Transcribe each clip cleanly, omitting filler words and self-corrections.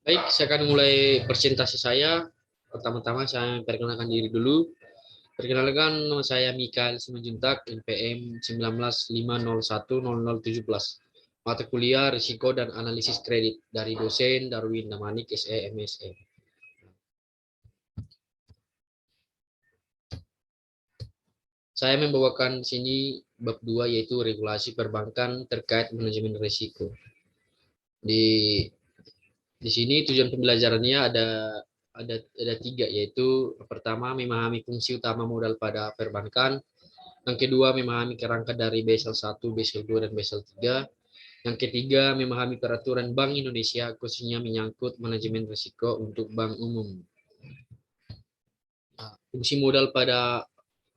Baik, saya akan mulai presentasi saya. Pertama-tama saya perkenalkan diri dulu. Perkenalkan, nama saya Mikael Simanjuntak, NPM 1950100017. Mata kuliah Risiko dan Analisis Kredit dari dosen Darwin Damanik, SE, MSE. Saya membawakan sini bab 2 yaitu regulasi perbankan terkait manajemen risiko. Di sini tujuan pembelajarannya ada tiga, yaitu pertama memahami fungsi utama modal pada perbankan, yang kedua memahami kerangka dari Basel 1, Basel 2, dan Basel 3, yang ketiga memahami peraturan Bank Indonesia khususnya menyangkut manajemen risiko untuk bank umum. Fungsi modal pada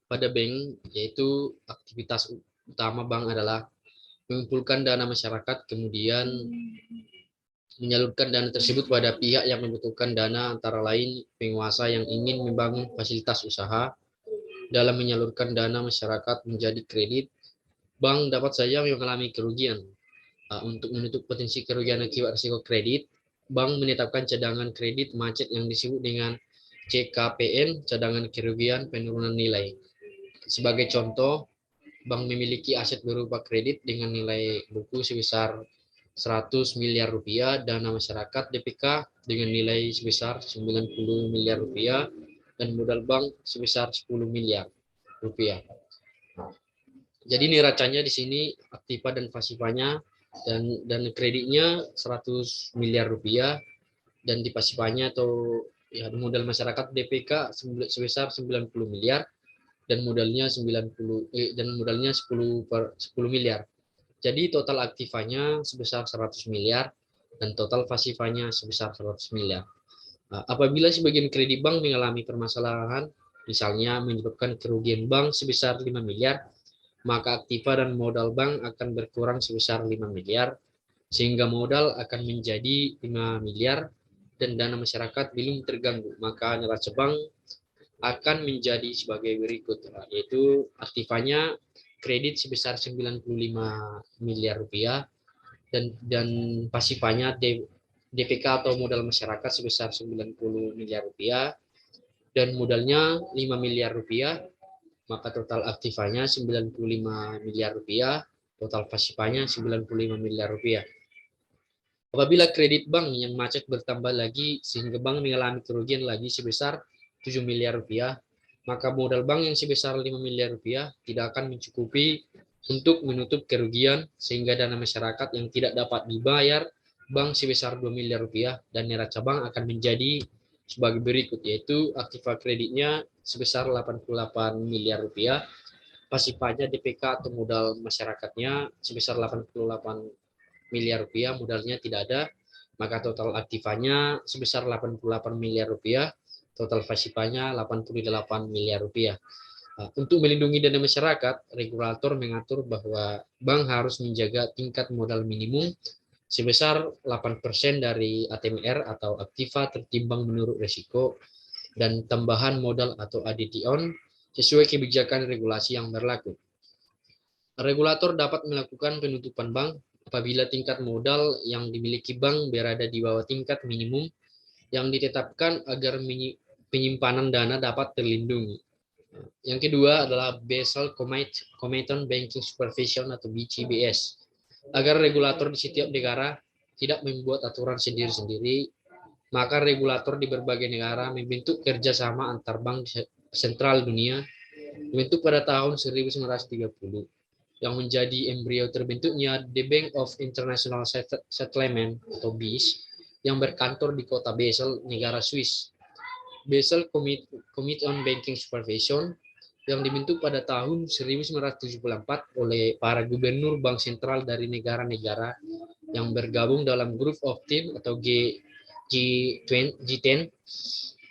bank yaitu aktivitas utama bank adalah mengumpulkan dana masyarakat, kemudian menyalurkan dana tersebut pada pihak yang membutuhkan dana, antara lain penguasa yang ingin membangun fasilitas usaha. Dalam menyalurkan dana masyarakat menjadi kredit, bank dapat saja mengalami kerugian. Untuk menutup potensi kerugian akibat risiko kredit, bank menetapkan cadangan kredit macet yang disebut dengan CKPN, cadangan kerugian penurunan nilai. Sebagai contoh, bank memiliki aset berupa kredit dengan nilai buku sebesar 100 miliar rupiah, dana masyarakat DPK dengan nilai sebesar 90 miliar rupiah, dan modal bank sebesar 10 miliar rupiah. Jadi neracanya di sini aktiva dan pasifanya, dan kreditnya 100 miliar rupiah, dan di pasifanya atau ya modal masyarakat DPK sebesar 90 miliar, dan modalnya 10 miliar. Jadi total aktivanya sebesar 100 miliar dan total pasifanya sebesar 100 miliar. Apabila sebagian kredit bank mengalami permasalahan, misalnya menyebabkan kerugian bank sebesar 5 miliar, maka aktiva dan modal bank akan berkurang sebesar 5 miliar, sehingga modal akan menjadi 5 miliar dan dana masyarakat belum terganggu. Maka neraca bank akan menjadi sebagai berikut, yaitu aktivanya kredit sebesar 95 miliar rupiah, dan pasifanya DPK atau modal masyarakat sebesar 90 miliar rupiah, dan modalnya 5 miliar rupiah, maka total aktivanya 95 miliar rupiah, total pasifanya 95 miliar rupiah. Apabila kredit bank yang macet bertambah lagi sehingga bank mengalami kerugian lagi sebesar 7 miliar rupiah, maka modal bank yang sebesar 5 miliar rupiah tidak akan mencukupi untuk menutup kerugian, sehingga dana masyarakat yang tidak dapat dibayar bank sebesar 2 miliar rupiah, dan neraca bank akan menjadi sebagai berikut, yaitu aktiva kreditnya sebesar 88 miliar rupiah, pasifanya DPK atau modal masyarakatnya sebesar 88 miliar rupiah, modalnya tidak ada, maka total aktivanya sebesar 88 miliar rupiah, total pasifanya 88 miliar rupiah. Untuk melindungi dana masyarakat, regulator mengatur bahwa bank harus menjaga tingkat modal minimum sebesar 8% dari ATMR atau aktiva tertimbang menurut risiko, dan tambahan modal atau ADTON sesuai kebijakan regulasi yang berlaku. Regulator dapat melakukan penutupan bank apabila tingkat modal yang dimiliki bank berada di bawah tingkat minimum yang ditetapkan agar penyimpanan dana dapat terlindungi. Yang kedua adalah Basel Commitment Banking Supervision atau BCBS. Agar regulator di setiap negara tidak membuat aturan sendiri-sendiri, maka regulator di berbagai negara membentuk kerjasama antar bank sentral dunia, dibentuk pada tahun 1930, yang menjadi embrio terbentuknya The Bank of International Settlement atau BIS, yang berkantor di kota Basel, negara Swiss. Basel Committee on Banking Supervision yang dibentuk pada tahun 1974 oleh para gubernur bank sentral dari negara-negara yang bergabung dalam Group of Ten atau G10,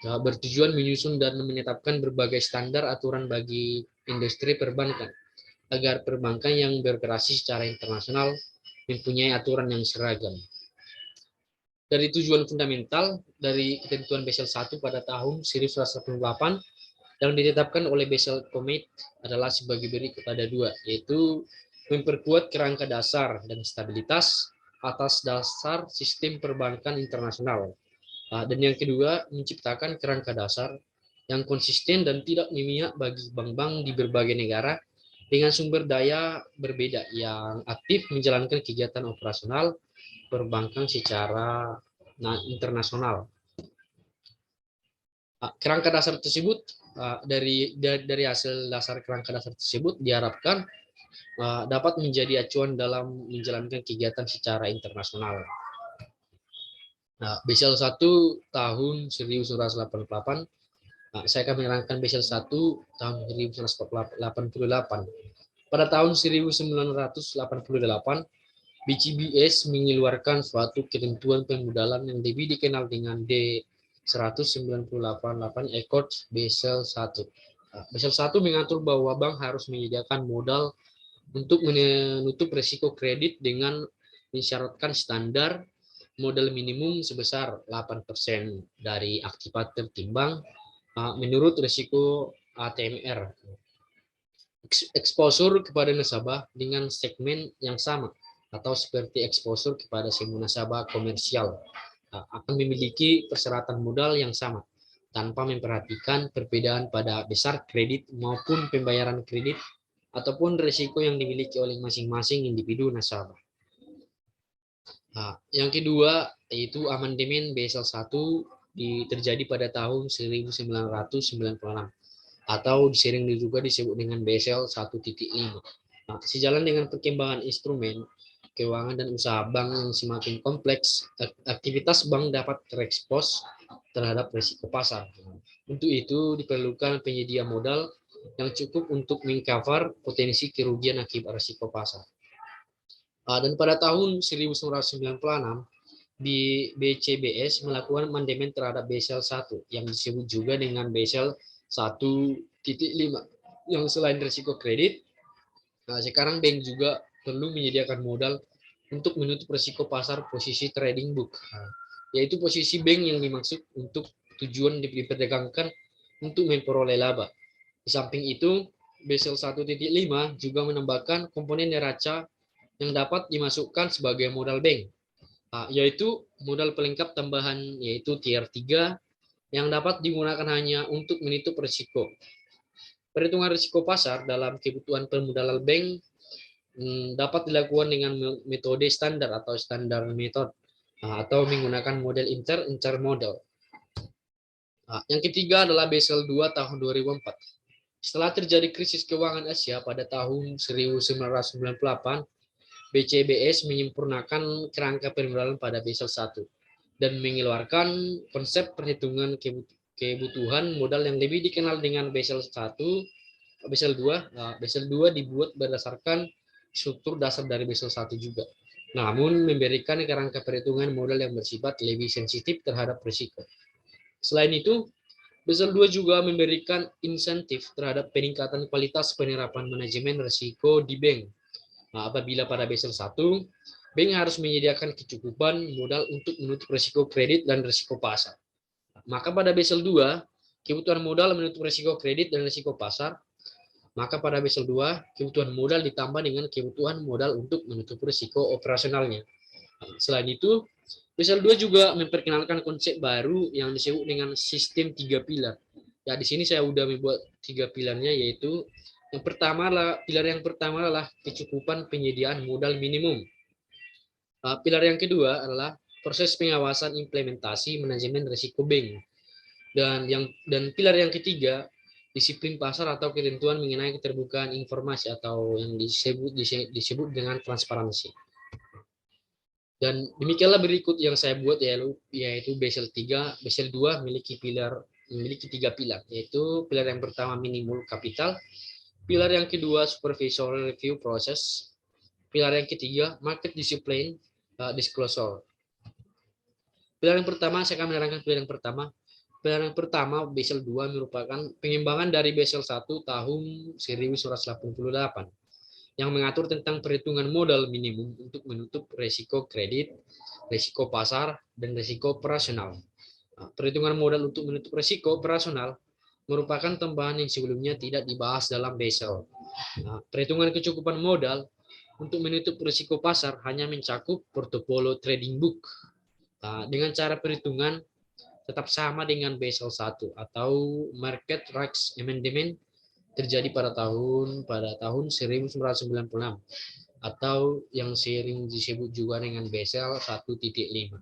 bertujuan menyusun dan menetapkan berbagai standar aturan bagi industri perbankan, agar perbankan yang beroperasi secara internasional mempunyai aturan yang seragam. Dari tujuan fundamental dari ketentuan Basel I pada tahun 1988 yang ditetapkan oleh Basel Committee adalah sebagai berikut, ada dua, yaitu memperkuat kerangka dasar dan stabilitas atas dasar sistem perbankan internasional, Dan yang kedua, menciptakan kerangka dasar yang konsisten dan tidak memihak bagi bank-bank di berbagai negara dengan sumber daya berbeda yang aktif menjalankan kegiatan operasional perbankan secara internasional. Kerangka dasar tersebut dari hasil dasar kerangka dasar tersebut diharapkan dapat menjadi acuan dalam menjalankan kegiatan secara internasional. Basel 1 tahun 1988, saya akan menerangkan Basel 1 tahun 1988. Pada tahun 1988, BCBS mengeluarkan suatu ketentuan pemodalan yang lebih dikenal dengan D198 Accord Basel 1. Basel 1 mengatur bahwa bank harus menyediakan modal untuk menutup risiko kredit dengan mensyaratkan standar modal minimum sebesar 8% dari aktiva tertimbang menurut risiko ATMR. Eksposur kepada nasabah dengan segmen yang sama atau seperti eksposur kepada semua nasabah komersial akan memiliki persyaratan modal yang sama tanpa memperhatikan perbedaan pada besar kredit maupun pembayaran kredit ataupun risiko yang dimiliki oleh masing-masing individu nasabah. Yang kedua yaitu amandemen Basel 1 terjadi pada tahun 1996 atau sering juga disebut dengan Basel 1.5. Sejalan dengan perkembangan instrumen keuangan dan usaha bank yang semakin kompleks, aktivitas bank dapat terekspos terhadap risiko pasar. Untuk itu diperlukan penyedia modal yang cukup untuk mengcover potensi kerugian akibat risiko pasar. Dan pada tahun 1996, BCBS melakukan amandemen terhadap Basel 1 yang disebut juga dengan Basel 1.5 yang selain risiko kredit, sekarang bank juga perlu menyediakan modal untuk menutup risiko pasar posisi trading book, yaitu posisi bank yang dimaksud untuk tujuan diperdagangkan untuk memperoleh laba. Di samping itu, Basel 1.5 juga menambahkan komponen neraca yang dapat dimasukkan sebagai modal bank, yaitu modal pelengkap tambahan yaitu tier 3 yang dapat digunakan hanya untuk menutup risiko. Perhitungan risiko pasar dalam kebutuhan permodalan bank dapat dilakukan dengan metode standar atau standar method atau menggunakan model inter model. Yang ketiga adalah Basel 2 tahun 2004. Setelah terjadi krisis keuangan Asia pada tahun 1998, BCBS menyempurnakan kerangka permodalan pada Basel 1 dan mengeluarkan konsep perhitungan kebutuhan modal yang lebih dikenal dengan Basel 1, Basel 2. Basel 2 dibuat berdasarkan struktur dasar dari Basel 1 juga, namun memberikan kerangka perhitungan modal yang bersifat lebih sensitif terhadap risiko. Selain itu, Basel 2 juga memberikan insentif terhadap peningkatan kualitas penerapan manajemen risiko di bank. Apabila pada Basel 1, bank harus menyediakan kecukupan modal untuk menutup risiko kredit dan risiko pasar. Maka pada Basel 2, kebutuhan modal menutup risiko kredit dan risiko pasar. Maka pada Basel 2, kebutuhan modal ditambah dengan kebutuhan modal untuk menutup risiko operasionalnya. Selain itu, Basel 2 juga memperkenalkan konsep baru yang disebut dengan sistem 3 pilar. Ya, di sini saya sudah membuat 3 pilarnya, yaitu pilar yang pertama adalah kecukupan penyediaan modal minimum. Pilar yang kedua adalah proses pengawasan implementasi manajemen risiko bank. Dan pilar yang ketiga, disiplin pasar atau ketentuan mengenai keterbukaan informasi atau yang disebut dengan transparansi. Dan demikianlah berikut yang saya buat yaitu Basel 3, Basel 2 memiliki 3 pilar, yaitu pilar yang pertama minimum kapital, pilar yang kedua supervisory review process, pilar yang ketiga market discipline disclosure. Pilar yang pertama, saya akan menerangkan pilar yang pertama. Pilar yang pertama, Basel 2 merupakan pengembangan dari Basel 1 tahun 1988 yang mengatur tentang perhitungan modal minimum untuk menutup risiko kredit, risiko pasar, dan risiko operasional. Perhitungan modal untuk menutup risiko operasional merupakan tambahan yang sebelumnya tidak dibahas dalam Basel. Perhitungan kecukupan modal untuk menutup risiko pasar hanya mencakup portofolio trading book. Dengan cara perhitungan tetap sama dengan Basel 1 atau Market Rights Amendment terjadi pada tahun 1996 atau yang sering disebut juga dengan Basel 1.5.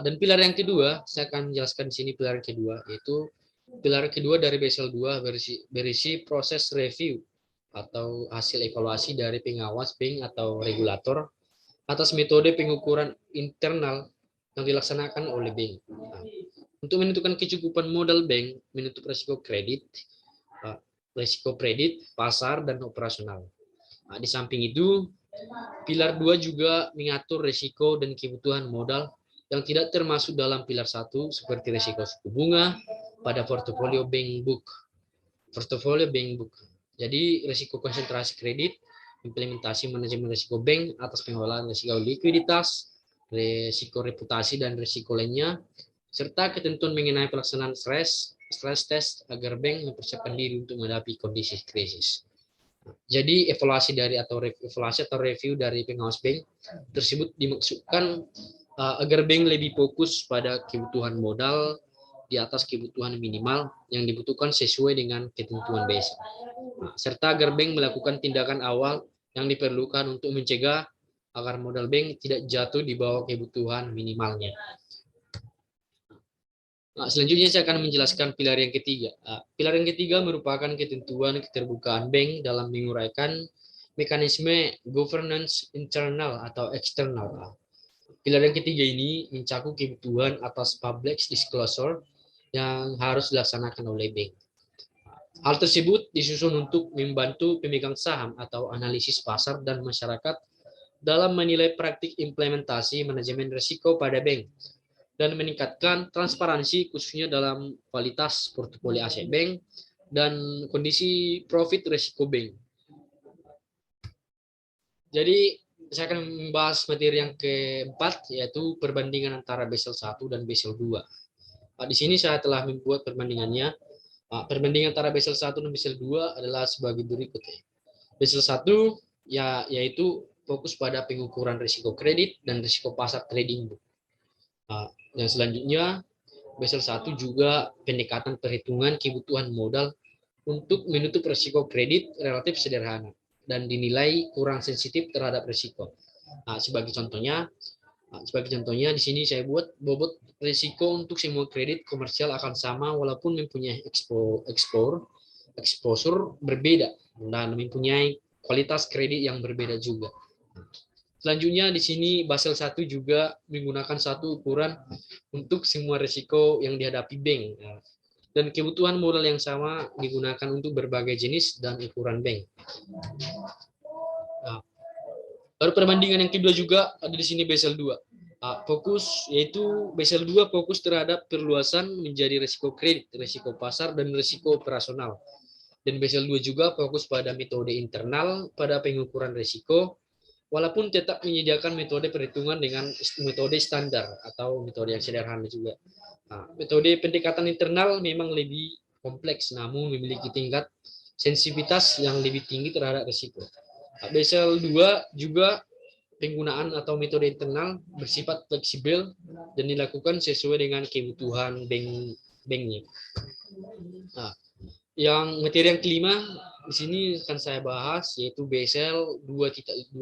Dan pilar yang kedua, saya akan menjelaskan di sini pilar yang kedua, yaitu pilar kedua dari Basel 2 berisi proses review atau hasil evaluasi dari pengawas bank atau regulator atas metode pengukuran internal yang dilaksanakan oleh bank. Untuk menentukan kecukupan modal bank, menutup risiko kredit, pasar, dan operasional. Di samping itu, pilar 2 juga mengatur risiko dan kebutuhan modal yang tidak termasuk dalam pilar 1 seperti risiko suku bunga pada portofolio bank book. Jadi risiko konsentrasi kredit, implementasi manajemen risiko bank atas pengelolaan risiko likuiditas, risiko reputasi dan risiko lainnya, serta ketentuan mengenai pelaksanaan stress test agar bank mempersiapkan diri untuk menghadapi kondisi krisis. Jadi evaluasi atau review dari pengawas bank tersebut dimaksudkan agar bank lebih fokus pada kebutuhan modal di atas kebutuhan minimal yang dibutuhkan sesuai dengan ketentuan BES. Serta agar bank melakukan tindakan awal yang diperlukan untuk mencegah agar modal bank tidak jatuh di bawah kebutuhan minimalnya. Selanjutnya saya akan menjelaskan pilar yang ketiga. Pilar yang ketiga merupakan ketentuan keterbukaan bank dalam menguraikan mekanisme governance internal atau eksternal. Pilar yang ketiga ini mencakup kebutuhan atas public disclosure yang harus dilaksanakan oleh bank. Hal tersebut disusun untuk membantu pemegang saham atau analisis pasar dan masyarakat dalam menilai praktik implementasi manajemen risiko pada bank dan meningkatkan transparansi khususnya dalam kualitas portofolio aset bank dan kondisi profit risiko bank. Jadi saya akan membahas materi yang keempat, yaitu perbandingan antara Basel 1 dan Basel 2. Di sini saya telah membuat perbandingannya. Perbandingan antara Basel 1 dan Basel 2 adalah sebagai berikut. Basel 1 yaitu fokus pada pengukuran risiko kredit dan risiko pasar trading. Dan selanjutnya Basel 1 juga pendekatan perhitungan kebutuhan modal untuk menutup risiko kredit relatif sederhana dan dinilai kurang sensitif terhadap risiko. Sebagai contohnya di sini saya buat bobot risiko untuk semua kredit komersial akan sama walaupun mempunyai exposure berbeda dan mempunyai kualitas kredit yang berbeda juga. Selanjutnya di sini Basel 1 juga menggunakan satu ukuran untuk semua risiko yang dihadapi bank. Dan kebutuhan modal yang sama digunakan untuk berbagai jenis dan ukuran bank. Baru perbandingan yang kedua juga ada di sini Basel 2. Basel 2 fokus terhadap perluasan menjadi risiko kredit, risiko pasar, dan risiko operasional. Dan Basel 2 juga fokus pada metode internal pada pengukuran risiko, walaupun tetap menyediakan metode perhitungan dengan metode standar atau metode yang sederhana juga. Metode pendekatan internal memang lebih kompleks, namun memiliki tingkat sensitivitas yang lebih tinggi terhadap risiko. Basel 2 juga penggunaan atau metode internal bersifat fleksibel dan dilakukan sesuai dengan kebutuhan banknya. Yang materi yang kelima di sini akan saya bahas yaitu Basel 2.5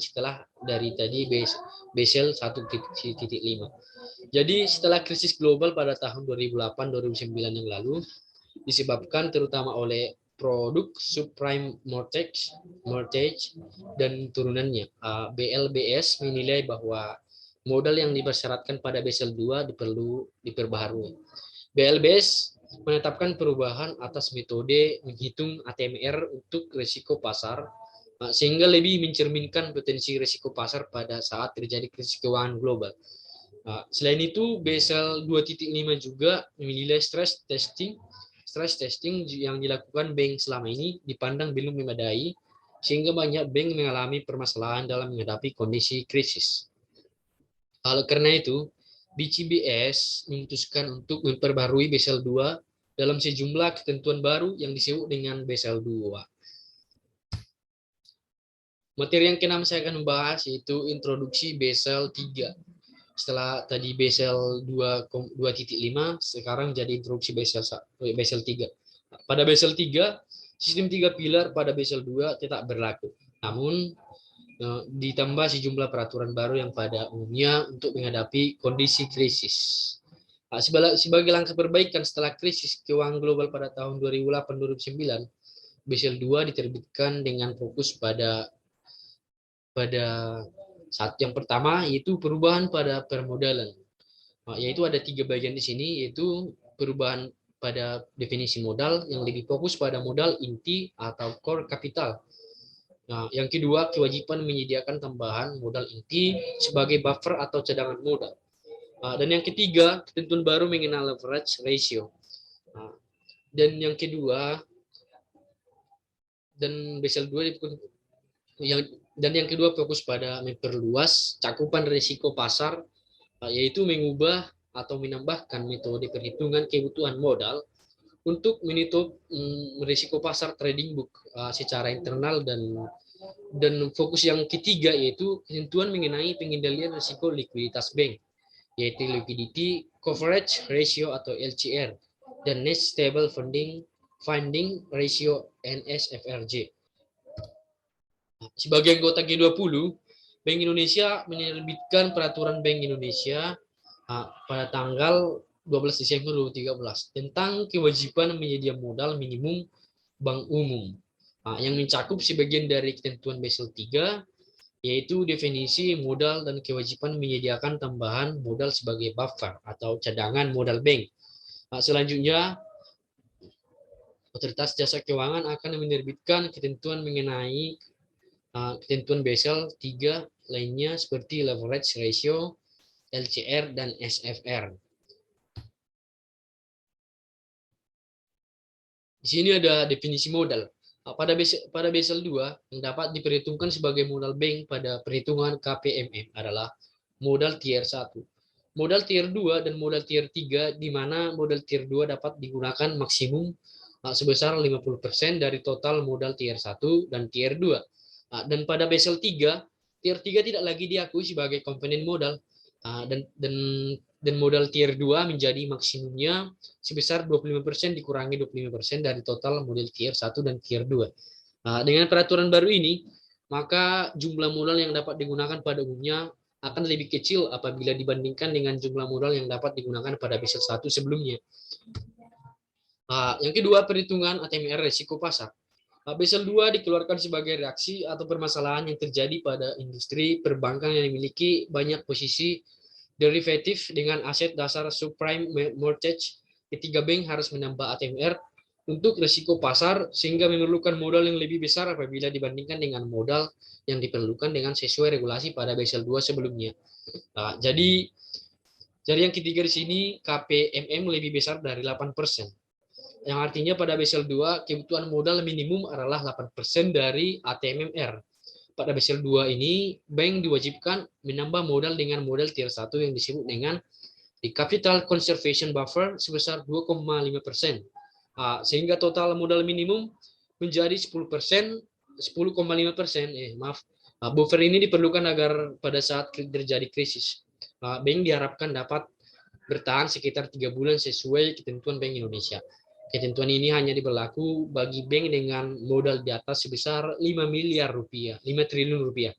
setelah dari tadi Basel 1.5. Jadi setelah krisis global pada tahun 2008-2009 yang lalu disebabkan terutama oleh produk subprime mortgage dan turunannya, BLBS menilai bahwa modal yang dipersyaratkan pada Basel 2 perlu diperbaharui. BLBS menetapkan perubahan atas metode menghitung ATMR untuk risiko pasar sehingga lebih mencerminkan potensi risiko pasar pada saat terjadi krisis keuangan global. Selain itu, Basel 2.5 juga menilai stress testing yang dilakukan bank selama ini dipandang belum memadai, sehingga banyak bank mengalami permasalahan dalam menghadapi kondisi krisis. Oleh karena itu, BCBS memutuskan untuk memperbarui Basel 2 dalam sejumlah ketentuan baru yang disebut dengan Basel 2. Materi yang keenam saya akan membahas yaitu introduksi Basel 3. Setelah tadi Basel 2.5, sekarang jadi introduksi Basel 3. Pada Basel 3, sistem 3 pilar pada Basel 2 tetap berlaku. Namun ditambah sejumlah peraturan baru yang pada umumnya untuk menghadapi kondisi krisis. Sebagai langkah perbaikan setelah krisis keuangan global pada tahun 2008-2009, Basel 2 diterbitkan dengan fokus pada saat yang pertama yaitu perubahan pada permodalan. Yaitu ada 3 bagian di sini, yaitu perubahan pada definisi modal yang lebih fokus pada modal inti atau core capital. Nah, yang kedua, kewajiban menyediakan tambahan modal inti sebagai buffer atau cadangan modal. Dan yang ketiga, ketentuan baru mengenai leverage ratio. Dan yang kedua, dan Basel 2 yang kedua fokus pada memperluas cakupan risiko pasar, yaitu mengubah atau menambahkan metode perhitungan kebutuhan modal untuk menutup risiko pasar trading book secara internal, dan fokus yang ketiga yaitu ketentuan mengenai pengendalian risiko likuiditas bank, yaitu liquidity coverage ratio atau LCR dan net stable funding ratio NSFRJ. Sebagai anggota G20, Bank Indonesia menerbitkan peraturan Bank Indonesia pada tanggal 12 Desember 2013 tentang kewajiban menyedia modal minimum bank umum, yang mencakup sebagian dari ketentuan Basel 3, yaitu definisi modal dan kewajiban menyediakan tambahan modal sebagai buffer atau cadangan modal bank. Selanjutnya, Otoritas Jasa Keuangan akan menerbitkan ketentuan mengenai ketentuan Basel 3 lainnya seperti leverage ratio, LCR, dan SFR. Di sini ada definisi modal. Pada Basel 2 yang dapat diperhitungkan sebagai modal bank pada perhitungan KPMM adalah modal tier 1, modal tier 2, dan modal tier 3, di mana modal tier 2 dapat digunakan maksimum sebesar 50% dari total modal tier 1 dan tier 2. Dan pada Basel 3, tier 3 tidak lagi diakui sebagai komponen modal, dan modal tier 2 menjadi maksimumnya sebesar 25% dikurangi 25% dari total modal tier 1 dan tier 2. Dengan peraturan baru ini, maka jumlah modal yang dapat digunakan pada umumnya akan lebih kecil apabila dibandingkan dengan jumlah modal yang dapat digunakan pada Basel 1 sebelumnya. Yang kedua, perhitungan ATMR risiko pasar. Basel 2 dikeluarkan sebagai reaksi atau permasalahan yang terjadi pada industri perbankan yang memiliki banyak posisi derivatif dengan aset dasar subprime mortgage. Ketiga bank harus menambah ATMR untuk risiko pasar sehingga memerlukan modal yang lebih besar apabila dibandingkan dengan modal yang diperlukan dengan sesuai regulasi pada Basel 2 sebelumnya. Jadi yang ketiga di sini KPMM lebih besar dari 8%. Yang artinya pada Basel 2 kebutuhan modal minimum adalah 8% dari ATMR. Pada Basel 2 ini, bank diwajibkan menambah modal dengan modal tier 1 yang disebut dengan the capital conservation buffer sebesar 2,5%. Sehingga total modal minimum menjadi 10%, 10,5%. Buffer ini diperlukan agar pada saat terjadi krisis, bank diharapkan dapat bertahan sekitar 3 bulan sesuai ketentuan Bank Indonesia. Ketentuan ini hanya berlaku bagi bank dengan modal di atas sebesar 5 triliun rupiah.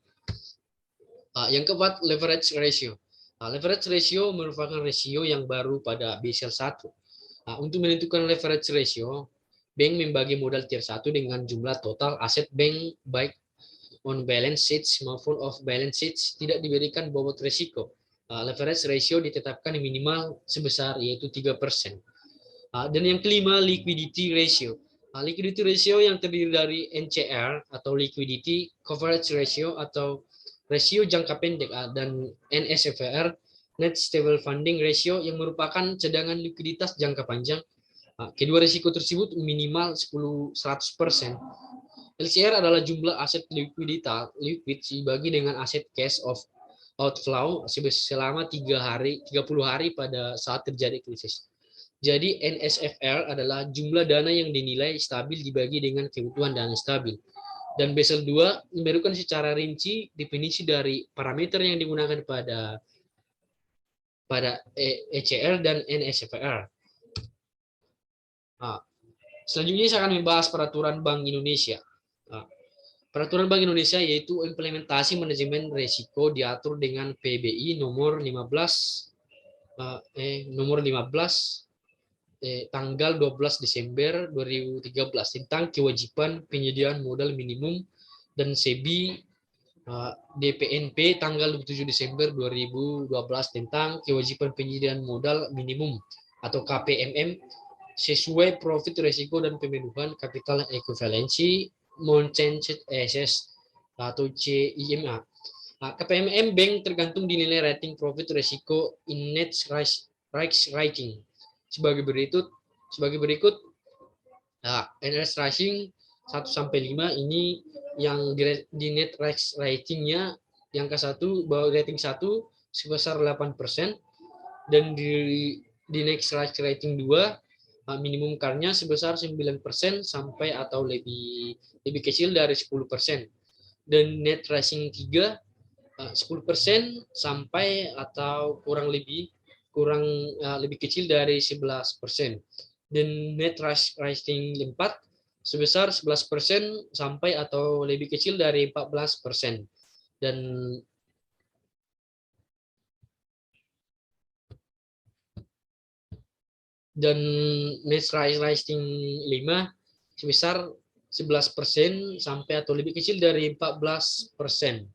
Yang keempat, leverage ratio. Leverage ratio merupakan rasio yang baru pada Basel 1. Untuk menentukan leverage ratio, bank membagi modal tier 1 dengan jumlah total aset bank baik on balance sheet maupun off balance sheet tidak diberikan bobot risiko. Leverage ratio ditetapkan minimal sebesar yaitu 3%. Dan yang kelima, liquidity ratio. Liquidity ratio yang terdiri dari NCR atau liquidity coverage ratio atau rasio jangka pendek, dan NSFR, net stable funding ratio, yang merupakan cadangan likuiditas jangka panjang. Kedua risiko tersebut minimal 100%. LCR adalah jumlah aset liquid dibagi dengan aset cash of outflow selama 30 hari pada saat terjadi krisis. Jadi NSFR adalah jumlah dana yang dinilai stabil dibagi dengan kebutuhan dana stabil. Dan Basel 2 memberikan secara rinci definisi dari parameter yang digunakan pada pada ECR dan NSFR. Nah, selanjutnya saya akan membahas peraturan Bank Indonesia. Nah, peraturan Bank Indonesia yaitu implementasi manajemen risiko diatur dengan PBI nomor 15 tanggal 12 Desember 2013 tentang kewajiban penyediaan modal minimum dan SEBI DPNP tanggal 27 Desember 2012 tentang kewajiban penyediaan modal minimum atau KPMM sesuai profit risiko dan pemenuhan capital equivalency Monchengchet SS atau CIMA. Nah, KPMM Bank tergantung dinilai rating profit risiko in net risk rating sebagai berikut. Nah, NRS rating 1 sampai 5 ini yang di net risk ratingnya yang ke-1 rating 1 sebesar 8% dan di next risk rating 2 minimum CAR-nya sebesar 9% sampai atau lebih kecil dari 10%. Dan net rating 3 10% sampai atau lebih kecil dari 11%. Dan net rating 4 sebesar 11% sampai atau lebih kecil dari 14%. Dan net rating 5 sebesar 11% sampai atau lebih kecil dari 14%.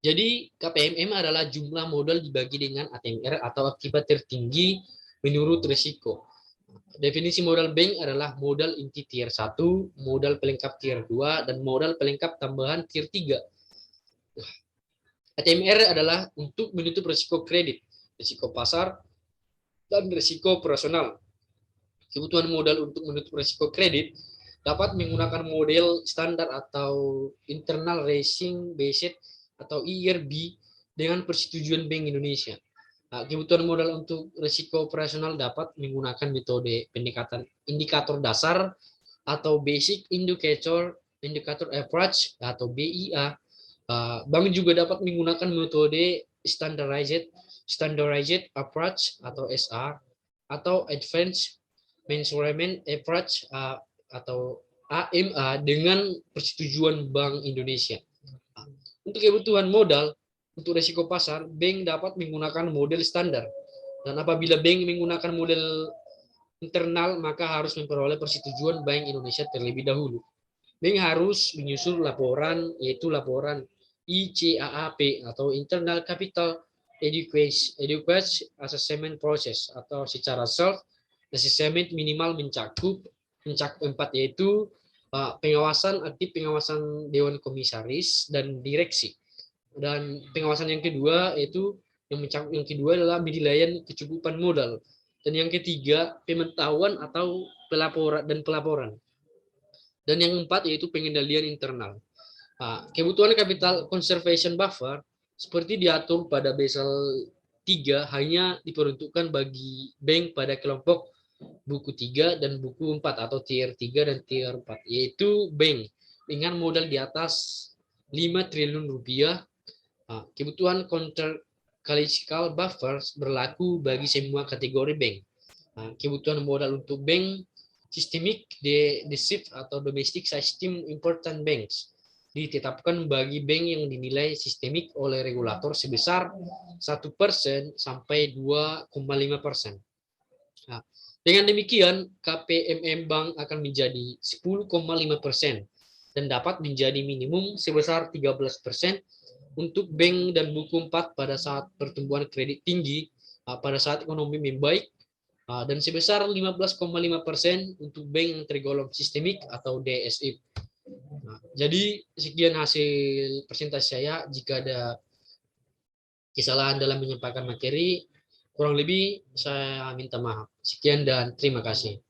Jadi KPMM adalah jumlah modal dibagi dengan ATMR atau akibat tertinggi menurut risiko. Definisi modal bank adalah modal inti tier 1, modal pelengkap tier 2, dan modal pelengkap tambahan tier 3. ATMR adalah untuk menutup risiko kredit, risiko pasar, dan risiko operasional. Kebutuhan modal untuk menutup risiko kredit dapat menggunakan model standar atau internal rating based atau IRB dengan persetujuan Bank Indonesia. Nah, kebutuhan modal untuk risiko operasional dapat menggunakan metode pendekatan indikator dasar atau basic indicator approach atau BIA. Bank juga dapat menggunakan metode standardized approach atau SR atau advanced measurement approach atau AMA dengan persetujuan Bank Indonesia. Untuk kebutuhan modal, untuk risiko pasar, bank dapat menggunakan model standar. Dan apabila bank menggunakan model internal, maka harus memperoleh persetujuan Bank Indonesia terlebih dahulu. Bank harus menyusun laporan, yaitu laporan ICAAP atau Internal Capital Adequacy Assessment Process atau secara self assessment minimal mencakup 4, yaitu pengawasan aktif, pengawasan Dewan Komisaris dan direksi. Dan pengawasan yang kedua yaitu yang kedua adalah penilaian kecukupan modal. Dan yang ketiga pemantauan atau pelaporan. Dan yang keempat yaitu pengendalian internal. Kebutuhan capital conservation buffer seperti diatur pada Basel 3 hanya diperuntukkan bagi bank pada kelompok buku 3 dan buku 4 atau tier 3 dan tier 4, yaitu bank dengan modal di atas 5 triliun rupiah. Kebutuhan countercyclical buffers berlaku bagi semua kategori bank. Kebutuhan modal untuk bank sistemik DSIB atau domestic system important banks ditetapkan bagi bank yang dinilai sistemik oleh regulator sebesar 1% sampai 2,5%. Dengan demikian, KPMM Bank akan menjadi 10,5% dan dapat menjadi minimum sebesar 13% untuk bank dan buku 4 pada saat pertumbuhan kredit tinggi, pada saat ekonomi membaik, dan sebesar 15,5% untuk bank yang tergolong sistemik atau DSIB. Jadi sekian hasil presentasi saya. Jika ada kesalahan dalam menyampaikan materi, kurang lebih saya minta maaf. Sekian dan terima kasih.